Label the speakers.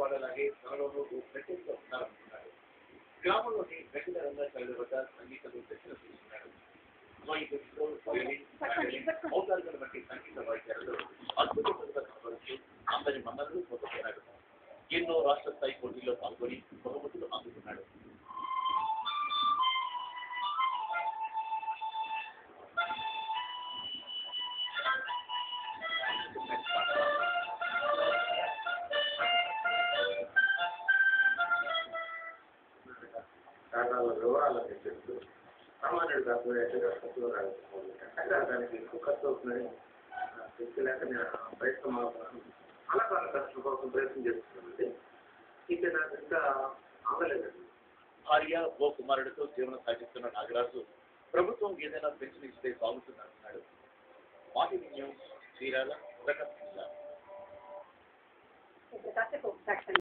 Speaker 1: వాళ్ళలాగే తనలోనూ ఓ ప్రత్యేకత ఉండాలనుకున్నాడు. గ్రామంలోని ప్రసిద్ధ రంగాచార్యుల వద్ద సంగీతంలో శిక్షణ తీసుకున్నాడు. స్వయంలో వయోలిన్, మ్యాండోలిన్, ఔతార్గల వంటి సంగీత వాయిద్యాలలో అద్భుత ప్రతిభ కనబరుస్తూ అందరి మన్ననలు పొందుతున్నాడు. ఎన్నో రాష్ట్ర స్థాయి పోటీల్లో పాల్గొని బహుమతులు అందుకున్నాడు.
Speaker 2: కారణాల వివరాలన్నీ చెప్తూ సామాన్యుడు కాకపోయేట్టుగా ఖర్చులో రాకపోతుంది. అంటే దానికి ఎక్కువ ఖర్చు అవుతుందని తెలియక నేను ప్రయత్నం అవుతున్నాను. అలా వాళ్ళ ఖర్చుల కోసం ప్రయత్నం చేస్తున్నానండి. ఇక నాకు ఇంకా ఆగలేదండి.
Speaker 1: భార్య ఓ కుమారుడితో జీవనం సాగిస్తున్న నాగరాజు ప్రభుత్వం ఏదైనా పెన్షన్ ఇస్తే బాగుంటుందంటున్నాడు. మాహితి న్యూస్, చీరాల, ప్రకాశం జిల్లా.